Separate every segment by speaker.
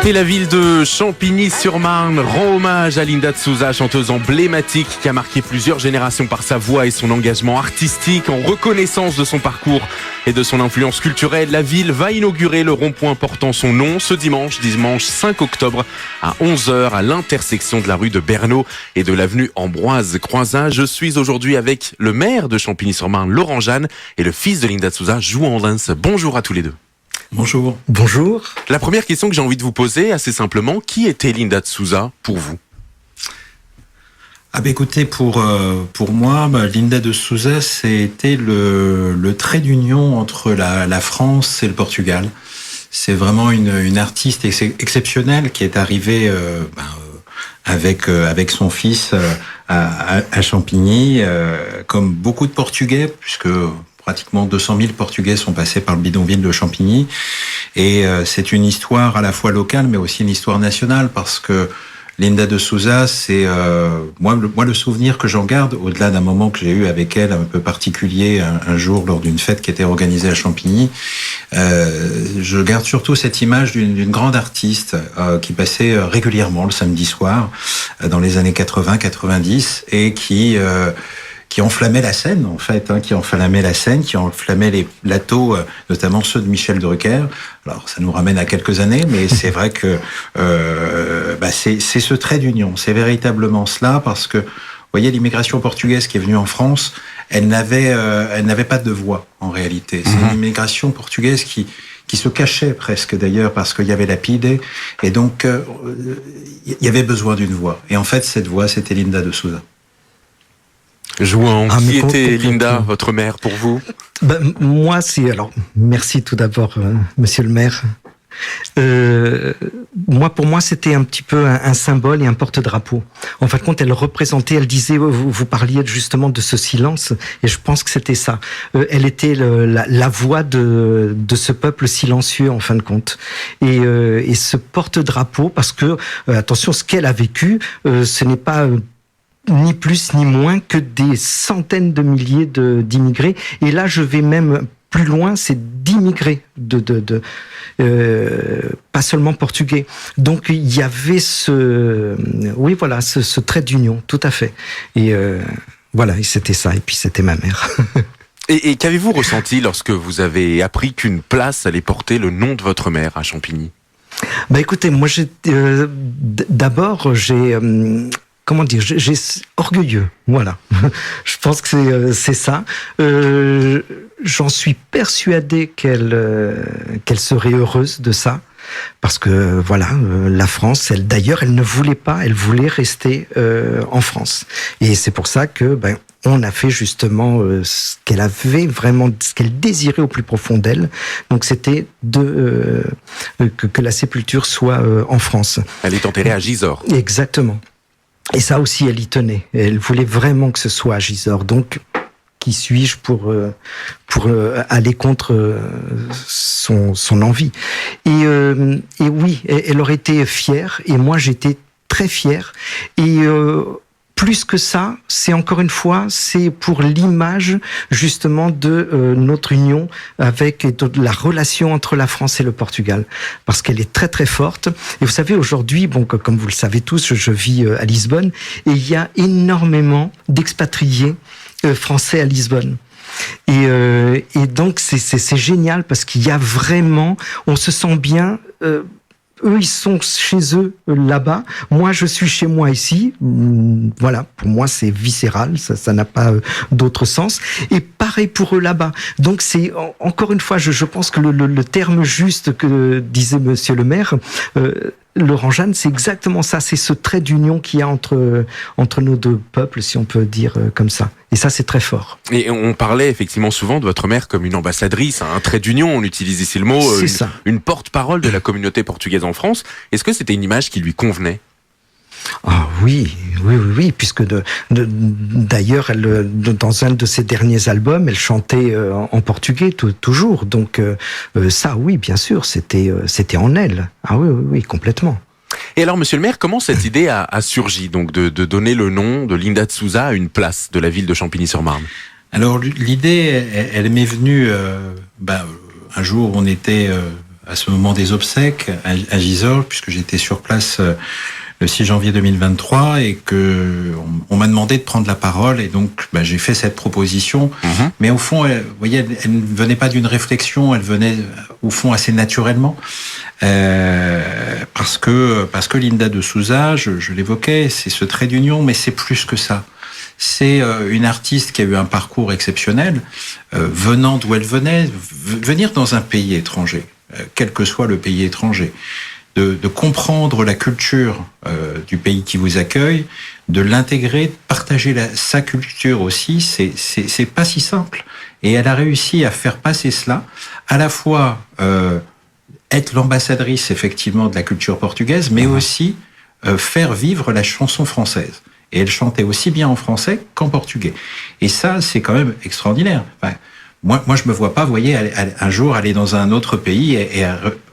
Speaker 1: Et la ville de Champigny-sur-Marne rend hommage à Linda de Souza, chanteuse emblématique qui a marqué plusieurs générations par sa voix et son engagement artistique. En reconnaissance de son parcours et de son influence culturelle, la ville va inaugurer le rond-point portant son nom ce dimanche 5 octobre à 11h à l'intersection de la rue de Bernaud et de l'avenue Ambroise Croizat. Je suis aujourd'hui avec le maire de Champigny-sur-Marne, Laurent Jeanne, et le fils de Linda de Souza, Jouan Lens. Bonjour à tous les deux.
Speaker 2: Bonjour.
Speaker 3: Bonjour.
Speaker 1: La première question que j'ai envie de vous poser, assez simplement, qui était Linda de Souza pour vous ?
Speaker 2: Écoutez, pour moi, Linda de Souza, c'était le trait d'union entre la France et le Portugal. C'est vraiment une artiste exceptionnelle qui est arrivée avec son fils à Champigny, comme beaucoup de Portugais, puisque pratiquement 200 000 Portugais sont passés par le bidonville de Champigny. Et c'est une histoire à la fois locale, mais aussi une histoire nationale, parce que Linda de Souza, c'est moi le souvenir que j'en garde, au-delà d'un moment que j'ai eu avec elle un peu particulier, un jour lors d'une fête qui était organisée à Champigny. Je garde surtout cette image d'une grande artiste qui passait régulièrement le samedi soir dans les années 80-90 et qui enflammait la scène, en fait, qui enflammait les plateaux, notamment ceux de Michel Drucker. Alors, ça nous ramène à quelques années, mais c'est vrai que c'est ce trait d'union, c'est véritablement cela, parce que, vous voyez, l'immigration portugaise qui est venue en France, elle n'avait pas de voix, en réalité. C'est une immigration portugaise qui se cachait presque, d'ailleurs, parce qu'il y avait la PIDE, et donc, il y avait besoin d'une voix. Et en fait, cette voix, c'était Linda de Souza.
Speaker 1: Jouan, qui était Linda, votre mère, pour vous ?
Speaker 3: Moi, merci tout d'abord, monsieur le maire. Pour moi, c'était un petit peu un symbole et un porte-drapeau. En fin de compte, elle représentait, elle disait, vous parliez justement de ce silence, et je pense que c'était ça. Elle était la voix de ce peuple silencieux, en fin de compte. Et ce porte-drapeau, parce que, attention, ce qu'elle a vécu, ce n'est pas ni plus ni moins que des centaines de milliers d'immigrés. Et là, je vais même plus loin, c'est d'immigrés, pas seulement portugais. Donc, il y avait ce trait d'union, tout à fait. Et et c'était ça. Et puis, c'était ma mère.
Speaker 1: Et qu'avez-vous ressenti lorsque vous avez appris qu'une place allait porter le nom de votre mère à Champigny ?
Speaker 3: Écoutez, moi, d'abord, j'ai orgueilleux, voilà. Je pense que c'est ça. J'en suis persuadé qu'elle serait heureuse de ça, parce que la France, elle ne voulait pas, elle voulait rester en France. Et c'est pour ça que on a fait justement ce qu'elle avait vraiment, ce qu'elle désirait au plus profond d'elle. Donc c'était que la sépulture soit en France.
Speaker 1: Elle est enterrée à Gisors.
Speaker 3: Exactement. Et ça aussi, elle y tenait. Elle voulait vraiment que ce soit à Gisors. Donc, qui suis-je pour aller contre son envie ? Et oui, elle aurait été fière. Et moi, j'étais très fier. Et plus que ça, c'est encore une fois, c'est pour l'image justement de notre union avec la relation entre la France et le Portugal, parce qu'elle est très très forte. Et vous savez, aujourd'hui, comme vous le savez tous, je vis à Lisbonne, et il y a énormément d'expatriés français à Lisbonne. Et donc c'est génial, parce qu'il y a vraiment, on se sent bien. Eux, ils sont chez eux là-bas. Moi, je suis chez moi ici. Voilà, pour moi, c'est viscéral. Ça n'a pas d'autre sens. Et pareil pour eux là-bas. Donc, c'est encore une fois, je pense que le terme juste que disait Monsieur le maire, Laurent Jeanne, c'est exactement ça. C'est ce trait d'union qu'il y a entre nos deux peuples, si on peut dire comme ça. Et ça, c'est très fort.
Speaker 1: Et on parlait effectivement souvent de votre mère comme une ambassadrice, un trait d'union. On utilise ici le mot, une porte-parole de la communauté portugaise en France. Est-ce que c'était une image qui lui convenait ?
Speaker 3: Ah oui, puisque d'ailleurs, dans un de ses derniers albums, elle chantait en portugais toujours. Donc ça, oui, bien sûr, c'était en elle. Ah oui, complètement.
Speaker 1: Et alors, monsieur le maire, comment cette idée a surgi, donc de donner le nom de Linda de Souza à une place de la ville de Champigny-sur-Marne ?
Speaker 2: Alors, l'idée, elle m'est venue un jour, on était à ce moment des obsèques à Gisors, puisque j'étais sur place le 6 janvier 2023 et que on m'a demandé de prendre la parole et donc j'ai fait cette proposition. Mais au fond, vous voyez, elle ne venait pas d'une réflexion, elle venait au fond assez naturellement. Parce que Linda de Souza, je l'évoquais, c'est ce trait d'union, mais c'est plus que ça. C'est une artiste qui a eu un parcours exceptionnel, venant d'où elle venait, venir dans un pays étranger, quel que soit le pays étranger, de comprendre la culture du pays qui vous accueille, de l'intégrer, de partager sa culture aussi, c'est pas si simple. Et elle a réussi à faire passer cela, à la fois être l'ambassadrice effectivement de la culture portugaise, mais aussi faire vivre la chanson française. Et elle chantait aussi bien en français qu'en portugais. Et ça, c'est quand même extraordinaire. Enfin, moi, je me vois pas, vous voyez, un jour aller dans un autre pays et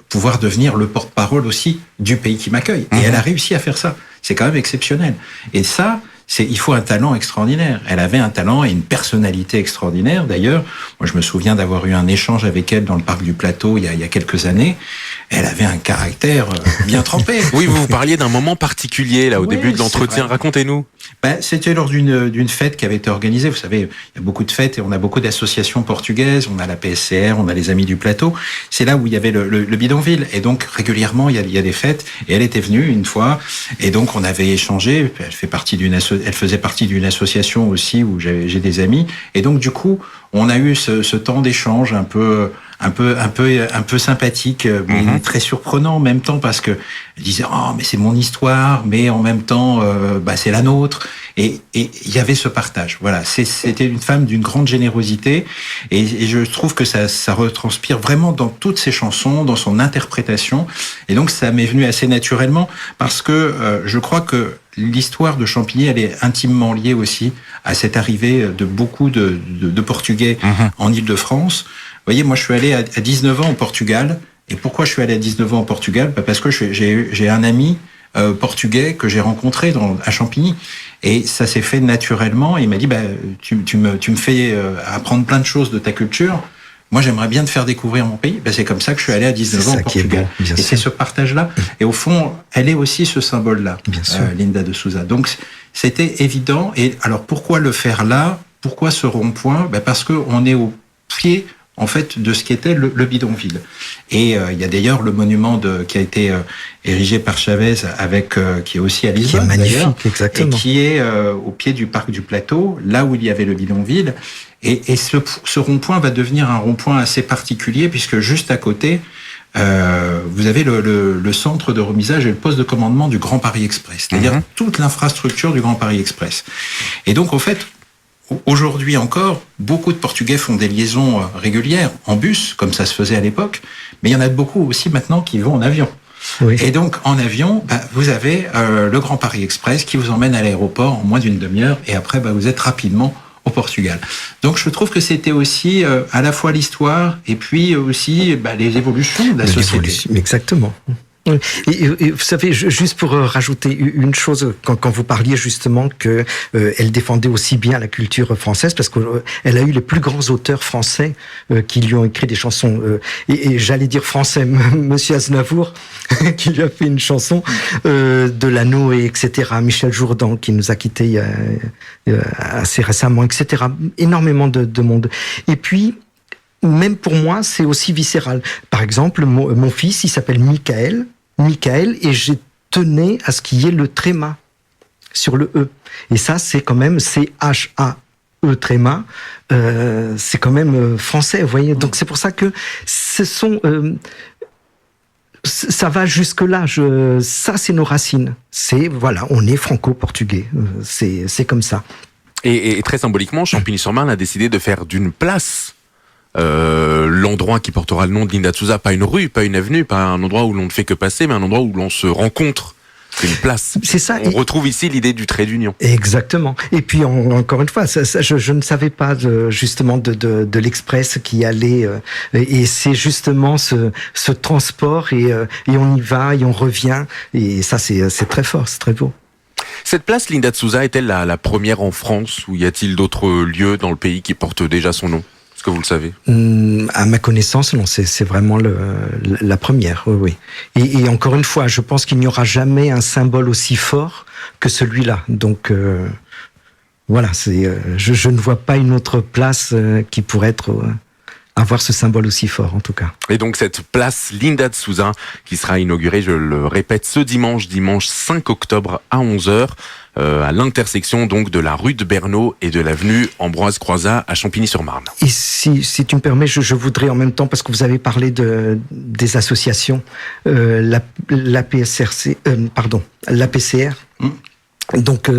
Speaker 2: pouvoir devenir le porte-parole aussi du pays qui m'accueille. Et elle a réussi à faire ça. C'est quand même exceptionnel. Et ça, il faut un talent extraordinaire. Elle avait un talent et une personnalité extraordinaire. D'ailleurs, moi, je me souviens d'avoir eu un échange avec elle dans le parc du Plateau il y a quelques années. Elle avait un caractère bien trempé.
Speaker 1: Oui, vous parliez d'un moment particulier là au début de l'entretien. Racontez-nous.
Speaker 2: C'était lors d'une fête qui avait été organisée. Vous savez, il y a beaucoup de fêtes et on a beaucoup d'associations portugaises. On a la PSCR, on a les Amis du Plateau. C'est là où il y avait le bidonville. Et donc, régulièrement, il y a des fêtes. Et elle était venue une fois. Et donc, on avait échangé. Elle faisait partie d'une association aussi où j'ai des amis. Et donc, du coup, on a eu ce temps d'échange un peu sympathique, mais très surprenant en même temps parce que elle disait mais c'est mon histoire, mais en même temps c'est la nôtre. Et il y avait ce partage. Voilà, c'était une femme d'une grande générosité et je trouve que ça retranspire vraiment dans toutes ses chansons, dans son interprétation. Et donc ça m'est venu assez naturellement parce que je crois que l'histoire de Champigny, elle est intimement liée aussi à cette arrivée de beaucoup de Portugais en Île-de-France. Vous voyez, moi je suis allé à 19 ans au Portugal. Et pourquoi je suis allé à 19 ans au Portugal ? Parce que j'ai un ami portugais que j'ai rencontré à Champigny. Et ça s'est fait naturellement. Et il m'a dit, tu me fais apprendre plein de choses de ta culture. Moi, j'aimerais bien te faire découvrir mon pays. C'est comme ça que je suis allé à 19 ans au Portugal. Et c'est ce partage-là. Et au fond, elle est aussi ce symbole-là, Linda de Souza. Donc, c'était évident. Et alors, pourquoi le faire là ? Pourquoi ce rond-point ? Parce qu'on est au pied, en fait, de ce qui était le bidonville. Et il y a d'ailleurs le monument qui a été érigé par Chavez, qui est aussi à Lisbonne,
Speaker 3: qui est magnifique, exactement,
Speaker 2: et qui est au pied du parc du Plateau, là où il y avait le bidonville. Et ce rond-point va devenir un rond-point assez particulier, puisque juste à côté, vous avez le centre de remisage et le poste de commandement du Grand Paris Express, c'est-à-dire toute l'infrastructure du Grand Paris Express. Et donc, en fait, aujourd'hui encore, beaucoup de Portugais font des liaisons régulières en bus, comme ça se faisait à l'époque, mais il y en a beaucoup aussi maintenant qui vont en avion. Oui. Et donc, en avion, vous avez le Grand Paris Express qui vous emmène à l'aéroport en moins d'une demi-heure, et après, vous êtes rapidement au Portugal. Donc, je trouve que c'était aussi à la fois l'histoire, et puis aussi les évolutions de la société.
Speaker 3: Exactement. Et vous savez, juste pour rajouter une chose, quand vous parliez justement que elle défendait aussi bien la culture française, parce qu'elle a eu les plus grands auteurs français qui lui ont écrit des chansons, et j'allais dire français, Monsieur Aznavour, qui lui a fait une chanson, Delano, etc., Michel Jourdan, qui nous a quittés assez récemment, etc., énormément de monde. Et puis, même pour moi, c'est aussi viscéral. Par exemple, mon fils, il s'appelle Michael, et j'ai tenu à ce qu'il y ait le tréma sur le E. Et ça, c'est quand même C-H-A-E tréma. C'est quand même français, vous voyez. Donc c'est pour ça que ce sont... ça va jusque-là. Ça, c'est nos racines. On est franco-portugais. C'est comme ça.
Speaker 1: Et très symboliquement, Champigny-sur-Marne a décidé de faire d'une place l'endroit qui portera le nom de Linda de Souza, pas une rue, pas une avenue, pas un endroit où l'on ne fait que passer, mais un endroit où l'on se rencontre. C'est une place.
Speaker 3: C'est ça.
Speaker 1: On retrouve ici l'idée du trait d'union.
Speaker 3: Exactement. Et puis encore une fois, je ne savais pas justement de l'Express qui allait, et c'est justement ce transport et on y va et on revient, et ça c'est très fort, c'est très beau.
Speaker 1: Cette place Linda de Souza est-elle la première en France, ou y a-t-il d'autres lieux dans le pays qui portent déjà son nom ? que vous le savez?
Speaker 3: À ma connaissance, non, c'est vraiment la première, oui. Et encore une fois, je pense qu'il n'y aura jamais un symbole aussi fort que celui-là. Donc, voilà, je ne vois pas une autre place qui pourrait avoir ce symbole aussi fort, en tout cas.
Speaker 1: Et donc cette place Linda de Souza qui sera inaugurée, je le répète, ce dimanche 5 octobre à 11h, à l'intersection donc de la rue de Bernot et de l'avenue Ambroise Croizat à Champigny-sur-Marne.
Speaker 3: Et si tu me permets, je voudrais en même temps, parce que vous avez parlé des associations, l'APCR. Donc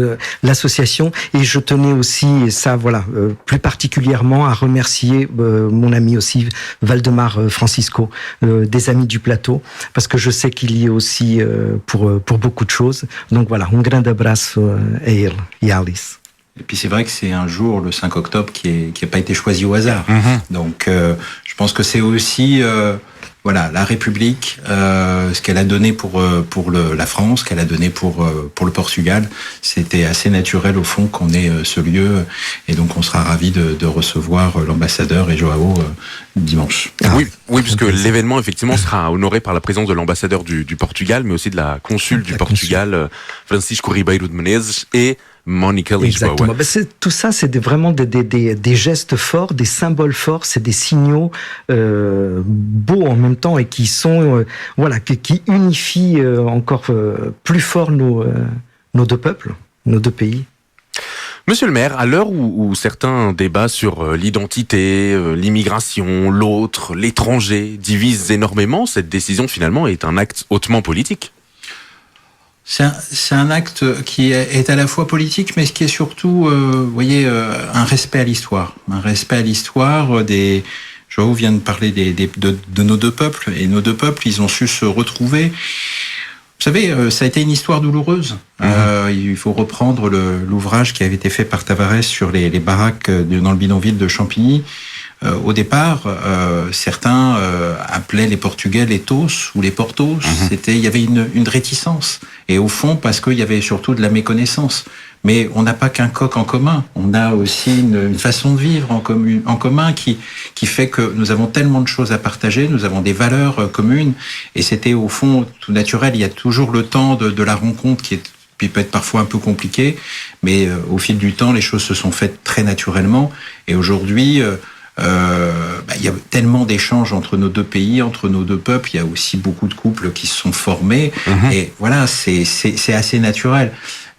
Speaker 3: l'association, et je tenais aussi, et ça voilà, plus particulièrement à remercier mon ami aussi Valdemar Francisco, des Amis du Plateau, parce que je sais qu'il y est aussi pour beaucoup de choses. Donc voilà, un grand abraço à elle et à Alice.
Speaker 2: Et puis c'est vrai que c'est un jour, le 5 octobre, qui a pas été choisi au hasard. Donc je pense que c'est aussi voilà, la République, ce qu'elle a donné pour la France, ce qu'elle a donné pour le Portugal, c'était assez naturel au fond qu'on ait ce lieu, et donc on sera ravis de recevoir l'ambassadeur et Joao dimanche.
Speaker 1: Oui, puisque l'événement effectivement sera honoré par la présence de l'ambassadeur du Portugal, mais aussi de la consul du Portugal, Francisco Ribeiro de Menezes, et Monica Lisboa.
Speaker 3: Exactement. Tout ça, c'est vraiment des gestes forts, des symboles forts, c'est des signaux beaux en même temps et qui sont qui unifient encore plus fort nos deux peuples, nos deux pays.
Speaker 1: Monsieur le maire, à l'heure où certains débats sur l'identité, l'immigration, l'autre, l'étranger divisent énormément, cette décision finalement est un acte hautement politique.
Speaker 2: C'est un acte qui est à la fois politique, mais ce qui est surtout, un respect à l'histoire. Un respect à l'histoire Joao vient de parler de nos deux peuples, et nos deux peuples, ils ont su se retrouver. Vous savez, ça a été une histoire douloureuse. Il faut reprendre l'ouvrage qui avait été fait par Tavares sur les baraques dans le bidonville de Champigny. Au départ, certains appelaient les Portugais les Tos ou les Portos. Il y avait une réticence. Et au fond, parce qu'il y avait surtout de la méconnaissance. Mais on n'a pas qu'un coq en commun. On a aussi une façon de vivre en commun qui fait que nous avons tellement de choses à partager. Nous avons des valeurs communes. Et c'était au fond tout naturel. Il y a toujours le temps de la rencontre qui peut être parfois un peu compliqué. Mais au fil du temps, les choses se sont faites très naturellement. Et aujourd'hui, il y a tellement d'échanges entre nos deux pays, entre nos deux peuples. Il y a aussi beaucoup de couples qui se sont formés. Et voilà, c'est assez naturel.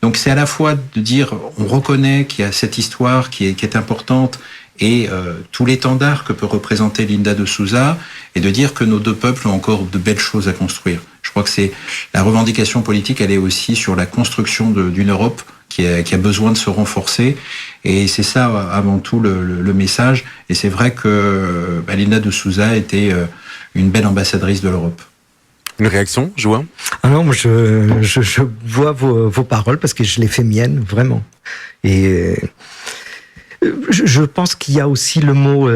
Speaker 2: Donc c'est à la fois de dire, on reconnaît qu'il y a cette histoire qui est importante, et tout l'étendard que peut représenter Linda de Souza, et de dire que nos deux peuples ont encore de belles choses à construire. Je crois que c'est la revendication politique, elle est aussi sur la construction d'une Europe qui a besoin de se renforcer, et c'est ça avant tout le message. Et c'est vrai que Linda de Souza était une belle ambassadrice de l'Europe.
Speaker 1: Une réaction, Joao?
Speaker 3: Alors moi je vois vos paroles parce que je les fais miennes, vraiment. Et je pense qu'il y a aussi le mot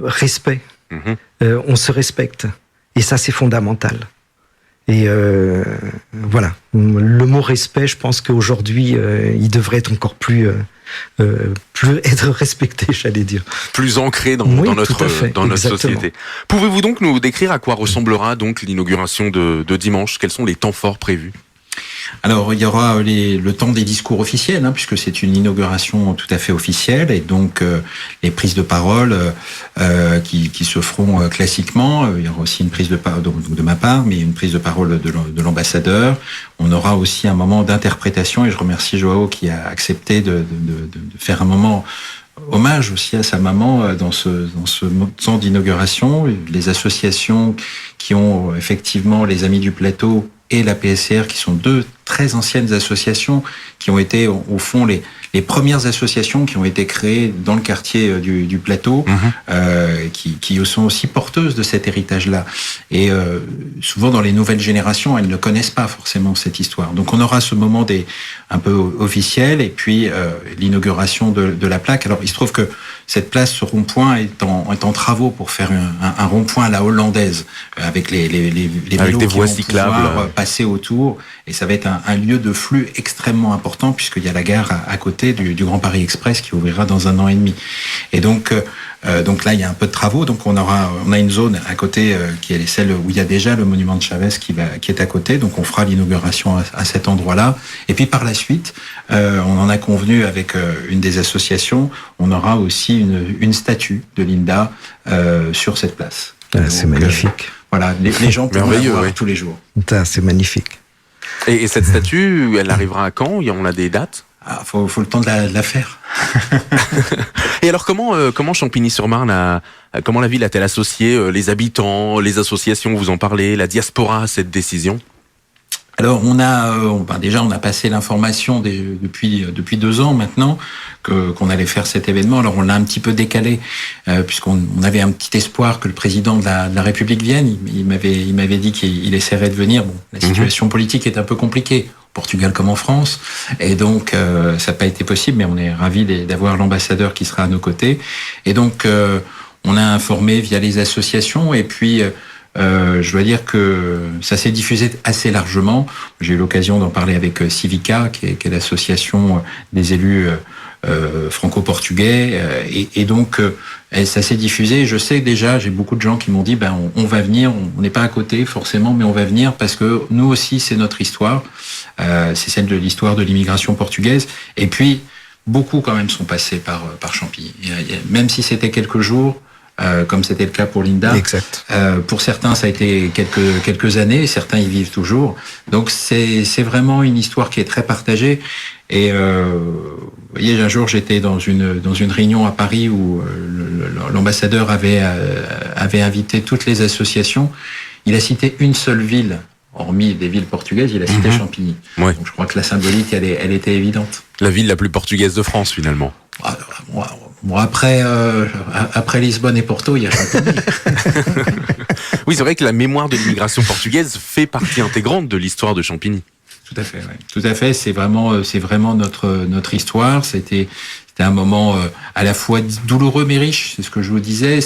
Speaker 3: respect. On se respecte, et ça c'est fondamental. Et voilà, le mot respect, je pense qu'aujourd'hui, il devrait être encore plus être respecté, j'allais dire.
Speaker 1: Plus ancré dans notre société. Pouvez-vous donc nous décrire à quoi ressemblera donc l'inauguration de dimanche? Quels sont les temps forts prévus?
Speaker 2: Alors, il y aura le temps des discours officiels, puisque c'est une inauguration tout à fait officielle, et donc les prises de parole qui se feront classiquement. Il y aura aussi une prise de parole de ma part, mais une prise de parole de l'ambassadeur. On aura aussi un moment d'interprétation, et je remercie Joao qui a accepté de faire un moment hommage aussi à sa maman dans ce temps d'inauguration. Les associations qui ont effectivement les Amis du Plateau et la PSR, qui sont deux très anciennes associations qui ont été au fond les premières associations qui ont été créées dans le quartier du Plateau, qui sont aussi porteuses de cet héritage-là. Et souvent dans les nouvelles générations, elles ne connaissent pas forcément cette histoire. Donc on aura ce moment un peu officiel, et puis l'inauguration de la plaque. Alors il se trouve que cette place, ce rond-point est en travaux pour faire un rond-point à la hollandaise, avec les vélos
Speaker 1: des voies
Speaker 2: qui vont
Speaker 1: cyclables,
Speaker 2: pouvoir passer autour, et ça va être un lieu de flux extrêmement important puisqu'il y a la gare à côté du Grand Paris Express qui ouvrira dans 1 an et demi. Et donc là, il y a un peu de travaux. Donc on a une zone à côté qui est celle où il y a déjà le monument de Chavez qui est à côté. Donc on fera l'inauguration à cet endroit-là. Et puis par la suite, on en a convenu avec une des associations. On aura aussi une statue de Linda sur cette place.
Speaker 3: C'est magnifique.
Speaker 2: Voilà, les gens pourront la voir tous les jours.
Speaker 3: C'est magnifique.
Speaker 1: Et cette statue, elle arrivera à quand ? On a des dates ?
Speaker 2: Faut le temps de la faire.
Speaker 1: Et alors comment Champigny-sur-Marne comment la ville a-t-elle associé les habitants, les associations, vous en parlez, la diaspora à cette décision ?
Speaker 2: Alors on a passé l'information depuis 2 ans maintenant qu'on allait faire cet événement. Alors on l'a un petit peu décalé puisqu'on avait un petit espoir que le président de la République vienne. Il m'avait dit qu'il essaierait de venir. Bon, la situation politique est un peu compliquée au Portugal comme en France et donc ça n'a pas été possible. Mais on est ravis d'avoir l'ambassadeur qui sera à nos côtés. Et donc on a informé via les associations et puis. Je dois dire que ça s'est diffusé assez largement. J'ai eu l'occasion d'en parler avec Civica, qui est l'association des élus franco-portugais, et donc ça s'est diffusé. Je sais déjà, j'ai beaucoup de gens qui m'ont dit, on va venir. On n'est pas à côté forcément, mais on va venir parce que nous aussi, c'est notre histoire. C'est celle de l'histoire de l'immigration portugaise. Et puis beaucoup quand même sont passés par Champigny. Même si c'était quelques jours. Comme c'était le cas pour Linda.
Speaker 3: Exact.
Speaker 2: Pour certains, ça a été quelques années, certains y vivent toujours. Donc c'est vraiment une histoire qui est très partagée. Et vous voyez, un jour, j'étais dans une réunion à Paris où l'ambassadeur avait invité toutes les associations. Il a cité une seule ville, hormis des villes portugaises, il a cité Champigny.
Speaker 1: Ouais.
Speaker 2: Donc je crois que la symbolique, elle était évidente.
Speaker 1: La ville la plus portugaise de France, finalement.
Speaker 2: Bon, après Lisbonne et Porto, il y a Champigny.
Speaker 1: Oui, c'est vrai que la mémoire de l'immigration portugaise fait partie intégrante de l'histoire de Champigny.
Speaker 2: Tout à fait, ouais. Tout à fait. C'est vraiment notre histoire. C'était un moment à la fois douloureux mais riche. C'est ce que je vous disais.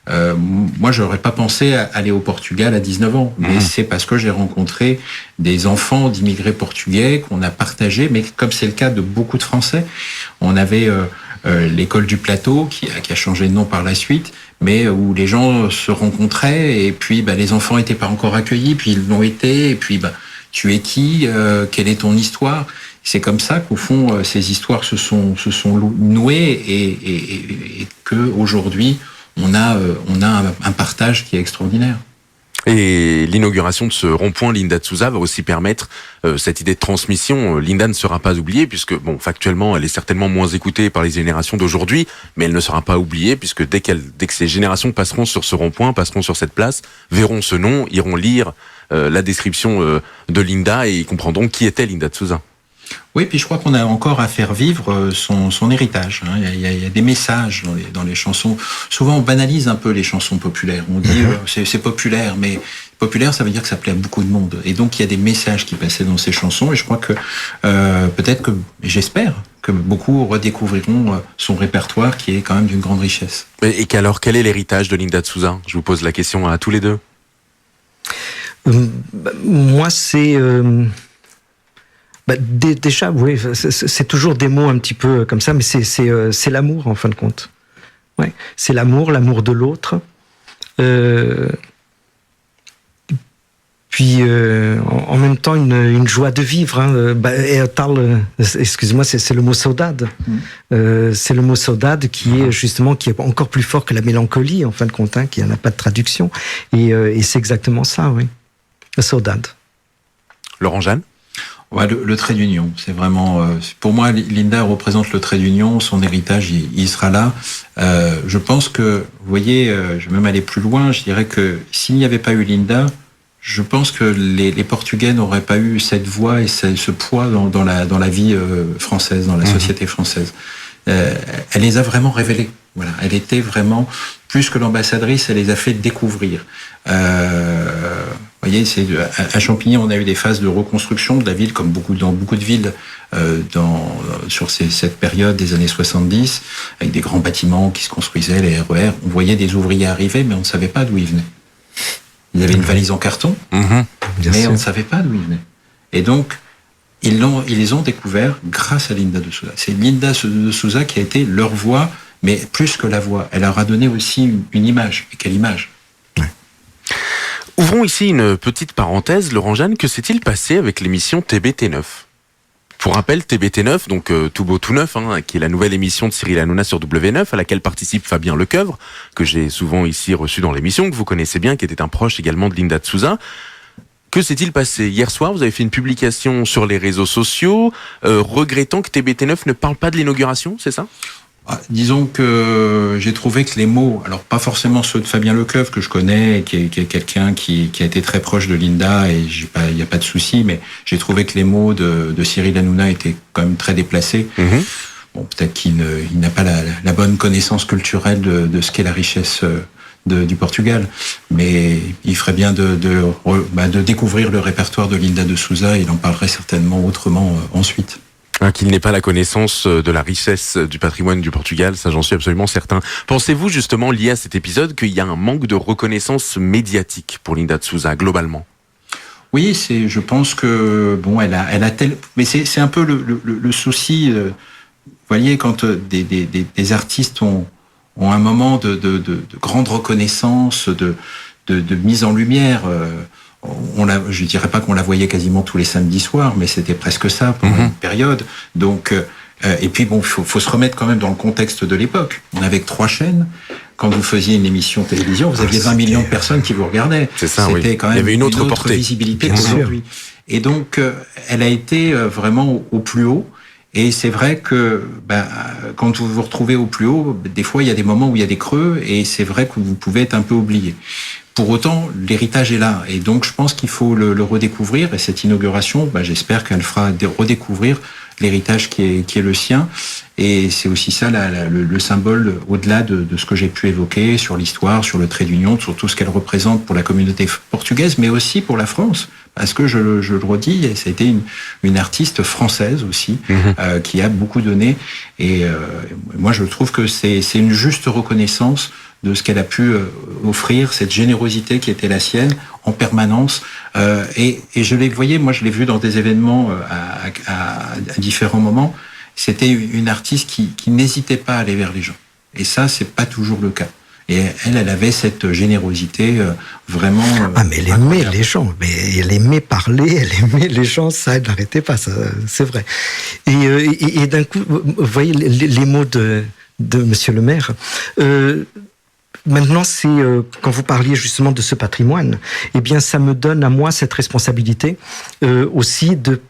Speaker 2: Moi, j'aurais pas pensé à aller au Portugal à 19 ans, mais c'est parce que j'ai rencontré des enfants d'immigrés portugais qu'on a partagé, mais comme c'est le cas de beaucoup de Français, on avait l'école du Plateau qui a changé de nom par la suite, mais où les gens se rencontraient et puis les enfants n'étaient pas encore accueillis, puis ils l'ont été, et puis tu es qui, quelle est ton histoire? C'est comme ça qu'au fond ces histoires se sont nouées et que aujourd'hui on a un partage qui est extraordinaire.
Speaker 1: Et l'inauguration de ce rond-point Linda de Souza va aussi permettre cette idée de transmission. Linda ne sera pas oubliée puisque, factuellement, elle est certainement moins écoutée par les générations d'aujourd'hui, mais elle ne sera pas oubliée puisque dès que ces générations passeront sur ce rond-point, passeront sur cette place, verront ce nom, iront lire la description de Linda et comprendront qui était Linda de Souza.
Speaker 2: Oui, puis je crois qu'on a encore à faire vivre son héritage. Il y a des messages dans les chansons. Souvent, on banalise un peu les chansons populaires. On dit c'est populaire, mais populaire, ça veut dire que ça plaît à beaucoup de monde. Et donc, il y a des messages qui passaient dans ces chansons. Et je crois que peut-être que, j'espère, que beaucoup redécouvriront son répertoire qui est quand même d'une grande richesse.
Speaker 1: Et alors, quel est l'héritage de Linda de Souza ? Je vous pose la question à tous les deux.
Speaker 3: Moi, c'est... déjà, oui, c'est toujours des mots un petit peu comme ça, mais c'est l'amour en fin de compte. Ouais, c'est l'amour de l'autre. Puis en même temps une joie de vivre. Excuse-moi, c'est le mot saudade. C'est le mot saudade qui est encore plus fort que la mélancolie en fin de compte, qui n'a pas de traduction. Et c'est exactement ça, oui. La saudade.
Speaker 1: Laurent Jeanne.
Speaker 2: Ouais, le trait d'union, c'est vraiment... pour moi, Linda représente le trait d'union, son héritage, il sera là. Je pense que, vous voyez, je vais même aller plus loin, je dirais que s'il n'y avait pas eu Linda, je pense que les Portugais n'auraient pas eu cette voix et ce poids dans la vie française, dans la société française. Elle les a vraiment révélés. Voilà, elle était vraiment, plus que l'ambassadrice, elle les a fait découvrir. Vous voyez, à Champigny, on a eu des phases de reconstruction de la ville, comme dans beaucoup de villes sur cette période des années 70, avec des grands bâtiments qui se construisaient, les RER. On voyait des ouvriers arriver, mais on ne savait pas d'où ils venaient. Ils avaient une valise en carton, mais on ne savait pas d'où ils venaient. Et donc, ils les ont découverts grâce à Linda de Souza. C'est Linda de Souza qui a été leur voix, mais plus que la voix. Elle leur a donné aussi une image. Et quelle image!
Speaker 1: Ouvrons ici une petite parenthèse. Laurent Jeanne, que s'est-il passé avec l'émission TBT9 ? Pour rappel, TBT9, donc Tout Beau Tout Neuf, qui est la nouvelle émission de Cyril Hanouna sur W9, à laquelle participe Fabien Lecoeuvre, que j'ai souvent ici reçu dans l'émission, que vous connaissez bien, qui était un proche également de Linda de Souza. Que s'est-il passé ? Hier soir, vous avez fait une publication sur les réseaux sociaux, regrettant que TBT9 ne parle pas de l'inauguration, c'est ça ?
Speaker 2: Disons que j'ai trouvé que les mots, alors pas forcément ceux de Fabien Lecoeuvre que je connais, qui est quelqu'un qui a été très proche de Linda, et il n'y a pas de souci, mais j'ai trouvé que les mots de Cyril Hanouna étaient quand même très déplacés. Mmh. Bon, peut-être qu'il n'a pas la bonne connaissance culturelle de ce qu'est la richesse du Portugal, mais il ferait bien de découvrir le répertoire de Linda de Souza, et il en parlerait certainement autrement ensuite.
Speaker 1: Qu'il n'ait pas la connaissance de la richesse du patrimoine du Portugal, ça j'en suis absolument certain. Pensez-vous justement, lié à cet épisode, qu'il y a un manque de reconnaissance médiatique pour Linda de Souza, globalement ?
Speaker 2: Oui, je pense que, bon, elle a mais c'est un peu le souci, vous voyez, quand des artistes ont un moment de grande reconnaissance, de mise en lumière, je dirais pas qu'on la voyait quasiment tous les samedis soirs, mais c'était presque ça pendant une période. Donc, et puis bon, faut se remettre quand même dans le contexte de l'époque. On avait que 3 chaînes. Quand vous faisiez une émission de télévision, vous aviez 20 millions de personnes qui vous regardaient.
Speaker 1: C'est ça,
Speaker 2: c'était quand même
Speaker 1: il y avait une autre portée,
Speaker 2: visibilité qu'aujourd'hui. Et donc, elle a été vraiment au plus haut. Et c'est vrai que quand vous vous retrouvez au plus haut, des fois il y a des moments où il y a des creux, et c'est vrai que vous pouvez être un peu oublié. Pour autant, l'héritage est là, et donc je pense qu'il faut le redécouvrir, et cette inauguration, j'espère qu'elle fera redécouvrir l'héritage qui est le sien, et c'est aussi ça le symbole, au-delà de ce que j'ai pu évoquer sur l'histoire, sur le trait d'union, sur tout ce qu'elle représente pour la communauté portugaise, mais aussi pour la France, parce que je le redis, ça a été une artiste française aussi, qui a beaucoup donné, et moi je trouve que c'est une juste reconnaissance de ce qu'elle a pu offrir, cette générosité qui était la sienne en permanence. Et je l'ai vu dans des événements à différents moments. C'était une artiste qui n'hésitait pas à aller vers les gens. Et ça, c'est pas toujours le cas. Et elle avait cette générosité vraiment.
Speaker 3: Mais elle aimait les gens, mais elle aimait parler, elle aimait les gens, ça, elle n'arrêtait pas, ça, c'est vrai. Et d'un coup, vous voyez les mots de Monsieur le maire. Maintenant, c'est quand vous parliez justement de ce patrimoine, eh bien, ça me donne à moi cette responsabilité aussi de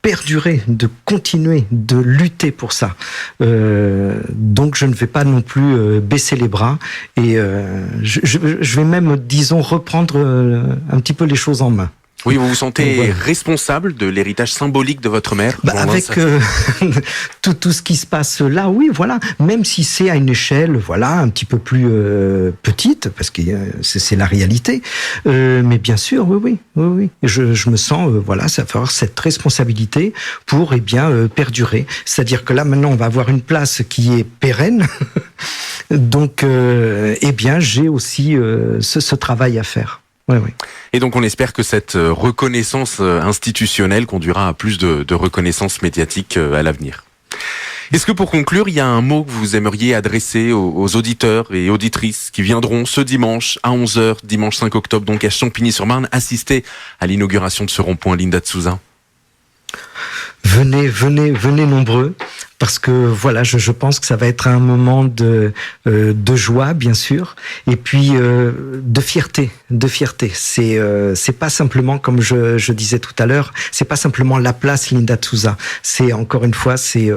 Speaker 3: perdurer, de continuer, de lutter pour ça. Donc, je ne vais pas non plus baisser les bras, et je vais même, disons, reprendre un petit peu les choses en main.
Speaker 1: Oui, vous vous sentez responsable de l'héritage symbolique de votre mère ?
Speaker 3: Avec tout ce qui se passe là, oui, voilà. Même si c'est à une échelle, voilà, un petit peu plus petite, parce que c'est la réalité. Mais bien sûr, oui. Je me sens, ça va avoir cette responsabilité pour, perdurer. C'est-à-dire que là, maintenant, on va avoir une place qui est pérenne. Donc, j'ai aussi ce travail à faire. Oui.
Speaker 1: Et donc on espère que cette reconnaissance institutionnelle conduira à plus de reconnaissance médiatique à l'avenir. Est-ce que pour conclure, il y a un mot que vous aimeriez adresser aux auditeurs et auditrices qui viendront ce dimanche à 11h, dimanche 5 octobre, donc à Champigny-sur-Marne, assister à l'inauguration de ce rond-point Linda de Souza ?
Speaker 3: Venez nombreux, parce que voilà, je pense que ça va être un moment de joie, bien sûr, et puis de fierté. C'est pas simplement, comme je disais tout à l'heure, c'est pas simplement la place Linda de Souza. C'est encore une fois, c'est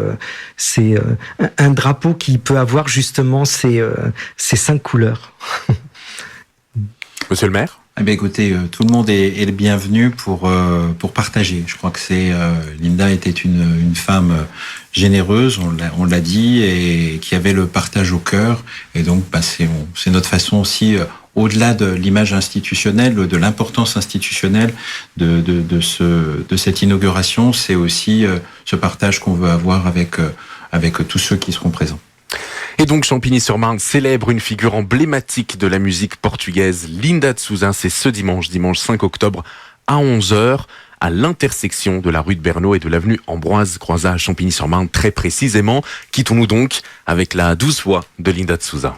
Speaker 3: un drapeau qui peut avoir justement ces 5 couleurs.
Speaker 1: Monsieur le maire ?
Speaker 2: Écoutez, tout le monde est le bienvenu pour partager. Je crois que Linda était une femme généreuse, on l'a dit, et qui avait le partage au cœur. Et donc, c'est notre façon aussi, au-delà de l'image institutionnelle, de l'importance institutionnelle de cette inauguration, c'est aussi ce partage qu'on veut avoir avec tous ceux qui seront présents.
Speaker 1: Et donc Champigny-sur-Marne célèbre une figure emblématique de la musique portugaise, Linda de Souza. C'est ce dimanche 5 octobre à 11h. à l'intersection de la rue de Bernaud et de l'avenue Ambroise Croizat à Champigny-sur-Marne très précisément. Quittons-nous donc avec la douce voix de Linda de Souza.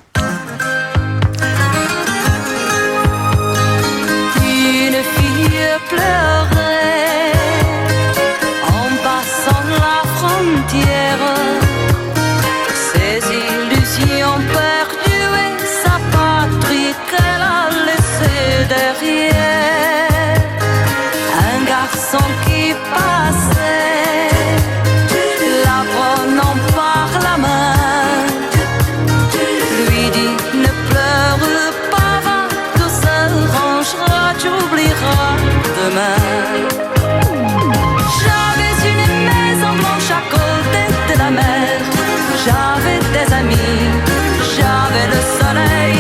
Speaker 4: Une fille pleurait en passant la frontière, ses illusions perdues et sa patrie qu'elle a laissée derrière. Un garçon qui passait, la prenant par la main, lui dit ne pleure pas, va, tout s'arrangera, tu oublieras demain. J'avais une maison blanche à côté de la mer, j'avais des amis, j'avais le soleil,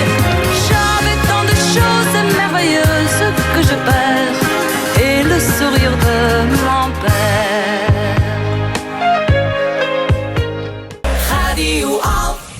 Speaker 4: j'avais tant de choses merveilleuses que je perds, et le sourire de mon père. Radio Alpha.